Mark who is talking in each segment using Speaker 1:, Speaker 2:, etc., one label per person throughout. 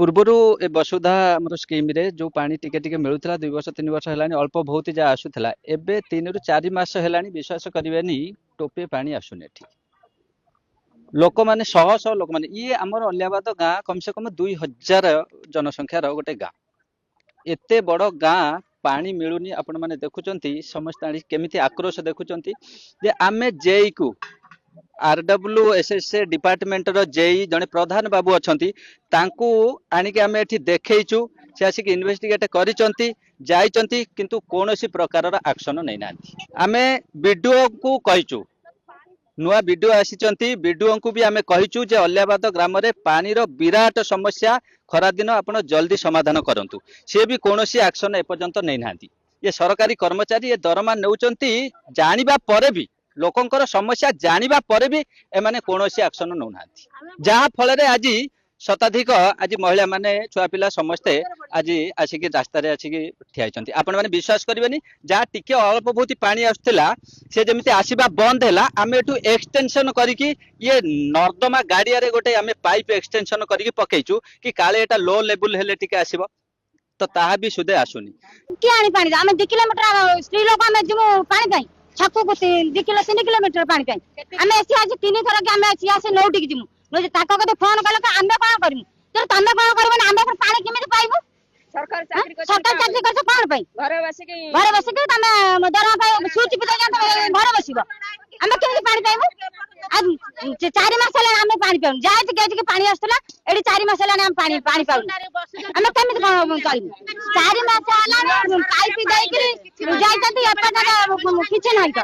Speaker 1: ପୂର୍ବରୁ ଏ ବସୁଧା ଆମର ସ୍କିମ୍ ରେ ଯୋଉ ପାଣି ଟିକେ ଟିକେ ମିଳୁଥିଲା 2 ବର୍ଷ 3 ବର୍ଷ ହେଲାଣି ଅଳ୍ପ ବହୁତ ଯାହା ଆସୁଥିଲା ଏବେ 3 ରୁ 4 ମାସ ହେଲାଣି ବିଶ୍ୱାସ କରିବେନି ଟୋପେ ପାଣି ଆସୁନି ଏଠି। ଲୋକମାନେ ଶହ ଶହ ଲୋକମାନେ ଇଏ ଆମର ଅଲିଆବାଦ ଗାଁ କମ ସେ କମ 2000 ଜନସଂଖ୍ୟାର ଗୋଟେ ଗାଁ। ଏତେ ବଡ ଗାଁ ପାଣି ମିଳୁନି ଆପଣ ମାନେ ଦେଖୁଛନ୍ତି ସମସ୍ତେ ଆଣି କେମିତି ଆକ୍ରୋଶ ଦେଖୁଛନ୍ତି ଯେ ଆମେ ଜେଇ କୁ RWSS ଡିପାର୍ଟମେଣ୍ଟର ଜେଇ ଜଣେ ପ୍ରଧାନ ବାବୁ ଅଛନ୍ତି ତାଙ୍କୁ ଆଣିକି ଆମେ ଏଠି ଦେଖେଇଛୁ ସେ ଆସିକି ଇନଭେଷ୍ଟିଗେଟ କରିଛନ୍ତି ଯାଇଛନ୍ତି କିନ୍ତୁ କୌଣସି ପ୍ରକାରର ଆକ୍ସନ ନେଇନାହାନ୍ତି। ଆମେ ବିଡିଓ କୁ କହିଛୁ ନୂଆ ବିଡିଓ ଆସିଛନ୍ତି ବିଡିଓଙ୍କୁ ବି ଆମେ କହିଛୁ ଯେ ଅଲିଆବାଦ ଗ୍ରାମରେ ପାଣିର ବିରାଟ ସମସ୍ୟା ଖରାଦିନ ଆପଣ ଜଲ୍ଦି ସମାଧାନ କରନ୍ତୁ ସେ ବି କୌଣସି ଆକ୍ସନ ଏପର୍ଯ୍ୟନ୍ତ ନେଇନାହାନ୍ତି। ଏ ସରକାରୀ କର୍ମଚାରୀ ଏ ଦରମା ନେଉଛନ୍ତି ଜାଣିବା ପରେ ବି ଲୋକଙ୍କର ସମସ୍ୟା ଜାଣିବା ପରେ ବି ଏମାନେ କୌଣସି ଆକ୍ସନ ନେଉନାହାନ୍ତି ଯାହା ଫଳରେ ଆଜି ଶତାଧିକ ଆଜି ମହିଳା ମାନେ ଛୁଆ ପିଲା ସମସ୍ତେ ଆଜି ଆସିକି ରାସ୍ତାରେ ଆସିକି ଠିଆ ହେଇଛନ୍ତି। ଆପଣ ମାନେ ବିଶ୍ୱାସ କରିବେନି ଯାହା ଟିକେ ଅଳ୍ପ ବହୁତ ପାଣି ଆସୁଥିଲା ସେ ଯେମିତି ଆସିବା ବନ୍ଦ ହେଲା ଆମେ ଏଠୁ ଏକ୍ସଟେନସନ କରିକି ଇଏ ନର୍ଦ୍ଦମା ଗାଡିଆରେ ଗୋଟେ ଆମେ ପାଇପ ଏକ୍ସଟେନସନ କରିକି ପକେଇଛୁ କି କାଳେ ଏଟା लो लेवल ହେଲେ ଟିକେ ଆସିବ ତ ତାହା ବି ସୁଧେ ଆସୁନି।
Speaker 2: କିଏ ଆଣି ପାଣି ଆମେ 2 କିଲୋମିଟର ସ୍ତ୍ରୀ ଲୋକ ଆମେ ଯିବୁ ପାଣି ପାଇଁ ଛକକୁ 2 କିଲୋ 3 କିଲୋମିଟର ପାଣି ପାଇଁ ଆମେ ଏସି ଆଜି 3 ଥର କି ଆମେ ଏସି ଆସି ନଉଟିକି ଯିବୁ ତାଙ୍କ କଥା ଫୋନ କଲେ ଆମେ କଣ କରିବୁ ତମେ କଣ କରିବ ନା ଆମେ ପାଣି କେମିତି ପାଇବୁ? ସରକାର ଚାକରି କରିଛ କଣ ପାଇଁ ଘରେ ବସିକି ତମେ ଦରମା ପାଇ ସୁଚି ପିଲା ଘରେ ବସିବ ଆମେ କେମିତି ପାଣି ପାଇବୁ? 4 ମାସ ହେଲାଣି ଆମେ ପାଣି ପାଉନୁ ଯାହା କେଜିକି ପାଣି ଆସୁଥିଲା ଏଠି 4 ମାସ ହେଲାଣି ଆମେ ପାଣି ପାଉନୁ ଆମେ କେମିତି କଣ କରିବୁ? 4 ମାସ ହେଲାଣି ପାଇପ୍ ଦେଇକିରି ଯାଇଛନ୍ତି ଏପର୍ଯ୍ୟନ୍ତ କିଛି ନାହିଁ ତ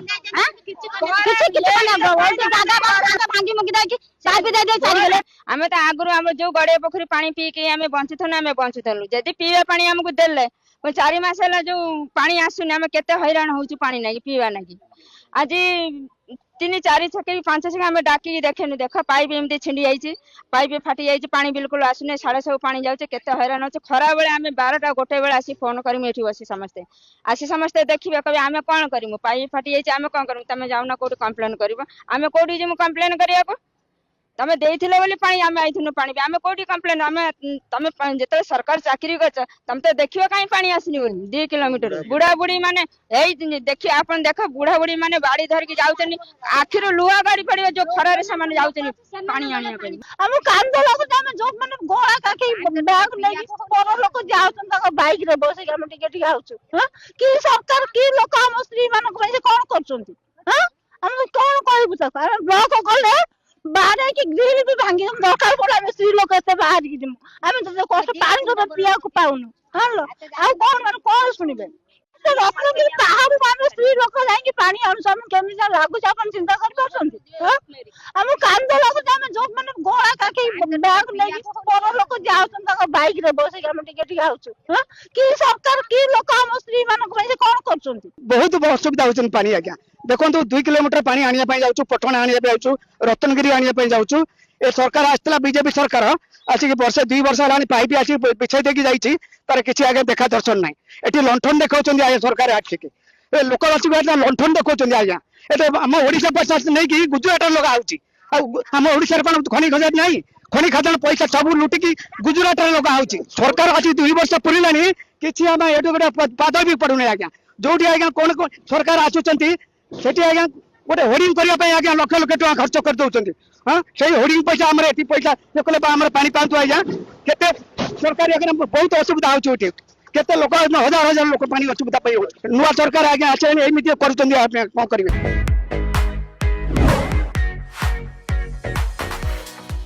Speaker 2: ଭାଙ୍ଗି ମୁଙ୍ଗି ଦେଇକି ପାଇପ୍ ଦେଇ ଚାଲିଗଲେ।
Speaker 3: ଆମେ ତ ଆଗରୁ ଆମର ଯୋଉ ଗଡିଆ ପୋଖରୀ ପାଣି ପିଇକି ଆମେ ବଞ୍ଚୁଥିଲୁ ଯଦି ପିଇବା ପାଣି ଆମକୁ ଦେଲେ 4 ମାସ ହେଲା ଯୋଉ ପାଣି ଆସୁନି ଆମେ କେତେ ହଇରାଣ ହଉଛୁ ପାଣି ନାଗି ପିଇବା ନାଗି। ଆଜି 3 4 ଛକି 5 ଛକି ଆମେ ଡାକିକି ଦେଖେନୁ ଦେଖ ପାଇପ୍ ଏମିତି ଛିଣ୍ଡି ଯାଇଛି ପାଇପ୍ ଫାଟି ଯାଇଛି ପାଣି ବିଲକୁଲ ଆସୁନି ସାଡେ ସବୁ ପାଣି ଯାଉଛି କେତେ ହଇରାଣ ହଉଛି। ଖରା ବେଳେ ଆମେ 12ଟା 1 ବେଳେ ଆସି ଫୋନ କରିମୁ ଏଠି ବସି ସମସ୍ତେ ଦେଖିବେ କହିବେ ଆମେ କଣ କରିମୁ ପାଇପ୍ ଫାଟି ଯାଇଛି ଆମେ କଣ କରିମୁ ତମେ ଯାଉନ କୋଉଠି କମ୍ପ୍ଲେନ କରିବ ଆମେ କୋଉଠି ଯିମୁ କମ୍ପ୍ଲେନ କରିବାକୁ? ତମେ ଦେଇଥିଲେ ବୋଲି ପାଣି ଆମେ ଆଇଥିନୁ ପାଣି ଆମେ କୋଉଠି କମ୍ପ୍ଲେନ ଆମେ ତମେ ଯେତେବେଳେ ସରକାର ଚାକିରି କରିଛ ତମେ ତ ଦେଖିବ କାହିଁ ପାଣି ଆସିନି ବୋଲି 2 କିଲୋମିଟର ବୁଢା ବୁଢୀ ମାନେ ଏଇ ଦେଖି ଆପଣ ଦେଖ ବୁଢା ବୁଢୀ ମାନେ ବାଡି ଧରିକି ଯାଉଛନ୍ତି ଆଖିରୁ ଲୁହା ଗାଡି ପଡିବ ଯୋଉ ଖରାରେ ସେମାନେ ଯାଉଛନ୍ତି ପାଣି ଆଣିବା ପାଇଁ।
Speaker 2: ଆମ କାନ୍ଦ ଲାଗୁଛି ଆମେ ଯୋଉ ମାନେ ଗୋଳା କାଖି ବ୍ୟାଗ ନେଇକି ପର ଲୋକ ଯାଉଛନ୍ତି ତାଙ୍କ ବାଇକ ରେ ବସିକି ଆମେ ଟିକେ ଟିକେ ଆଉଛୁ କି ସରକାର କି ଲୋକ ଆମ ସ୍ତ୍ରୀ ମାନଙ୍କ ପାଇଁ ସେ କଣ କରୁଛନ୍ତି ଆମେ କଣ କହିବୁ ତାକୁ? ଆମେ ବ୍ଲକ ଗଲେ ବାହାରିକି ଗ୍ରିଲ ବି ଭାଙ୍ଗି ଦରକାର ପଡେ ଆମେ ସ୍ତ୍ରୀ ଲୋକ ଏତେ ବାହାରିକି ଯିବୁ ଆମେ ତ କଷ୍ଟ ପାଣି ତ ପିଇବାକୁ ପାଉନୁ ଆଉ କଣ ଶୁଣିବେ? ରତ୍ନଗିରି ପାହାଡରୁ ଆମେ ସ୍ତ୍ରୀ ଲୋକ ଯାଇକି ପାଣି ଆଣୁଛୁ ଆମେ କେମିତି ଲାଗୁଛି ଆପଣ ଚିନ୍ତା କରିପାରୁଛନ୍ତି? ଆମ କାନ୍ଦ ଲାଗୁଛି ଆମେ ଯୋଉ ମାନେ ଗୋଳା କାଖି ବ୍ୟାଗ ନେଇକି ପର ଲୋକ ଯାଉଛନ୍ତି ତାଙ୍କ ବାଇକ ରେ ବସିକି ଆମେ ଟିକେ ଟିକେ ଆଉଛୁ କି ସରକାର କି ଲୋକ ଆମ ସ୍ତ୍ରୀ ମାନଙ୍କ ପାଇଁ ସେ କଣ କରୁଛନ୍ତି?
Speaker 4: ବହୁତ ଅସୁବିଧା ହଉଛନ୍ତି ପାଣି ଆଜ୍ଞା ଦେଖନ୍ତୁ 2 କିଲୋମିଟର ପାଣି ଆଣିବା ପାଇଁ ଯାଉଛୁ ପଟଣା ଆଣିବା ପାଇଁ ଯାଉଛୁ ରତ୍ନଗିରି ଆଣିବା ପାଇଁ ଯାଉଛୁ। ଏ ସରକାର ଆସିଥିଲା ବିଜେପି ସରକାର ଆସିକି 2 ବର୍ଷ ହେଲାଣି ପାଇପ୍ ଆସିକି ବିଛେଇ ଦେଇକି ଯାଇଛି ତାର କିଛି ଆଜ୍ଞା ଦେଖା ଦର୍ଶନ ନାହିଁ। ଏଠି ଲଣ୍ଠନ ଦେଖାଉଛନ୍ତି ଆଜ୍ଞା ସରକାର ଆସିକି ଲୋକ ଆସିକି ଲଣ୍ଠନ ଦେଖାଉଛନ୍ତି ଆଜ୍ଞା ଏଠି ଆମ ଓଡିଶା ପଇସା ନେଇକି ଗୁଜୁରାଟରେ ଲଗା ହଉଛି ଆଉ ଆମ ଓଡିଶାରେ କଣ ଖଣି ଖଜାନ ନାହିଁ? ଖଣି ଖାଦାନ ପଇସା ସବୁ ଲୁଟିକି ଗୁଜୁରାଟରେ ଲଗା ହଉଛି। ସରକାର ଆସି 2 ବର୍ଷ ପୁରିଲାଣି କିଛି ଆମେ ଏଠୁ ଗୋଟେ ପାଦ ବି ପଡୁନି ଆଜ୍ଞା ଯୋଉଠି ଆଜ୍ଞା କଣ ସରକାର ଆସୁଛନ୍ତି ସେଠି ଆଜ୍ଞା ଗୋଟେ ହୋର୍ଡିଂ କରିବା ପାଇଁ ଆଜ୍ଞା ଲକ୍ଷ ଲକ୍ଷ ଟଙ୍କା ଖର୍ଚ୍ଚ କରିଦଉଛନ୍ତି ସେଇ ହୋର୍ଡିଂ ପଇସା ଆମର ଏଠି ପଇସା ଆମର ପାଣି ପାଆନ୍ତୁ ଆଜ୍ଞା କେତେ ସରକାରୀ ଆଜ୍ଞା ବହୁତ ଅସୁବିଧା ହଉଛି ଏଠି କେତେ ଲୋକ ହଜାର ହଜାର ଲୋକ ପାଣି ଅସୁବିଧା ପାଇ ହଉଛି। ନୂଆ ସରକାର ଆଜ୍ଞା ଆସିଲେଣି ଏମିତି କରୁଛନ୍ତି କଣ କରିବେ?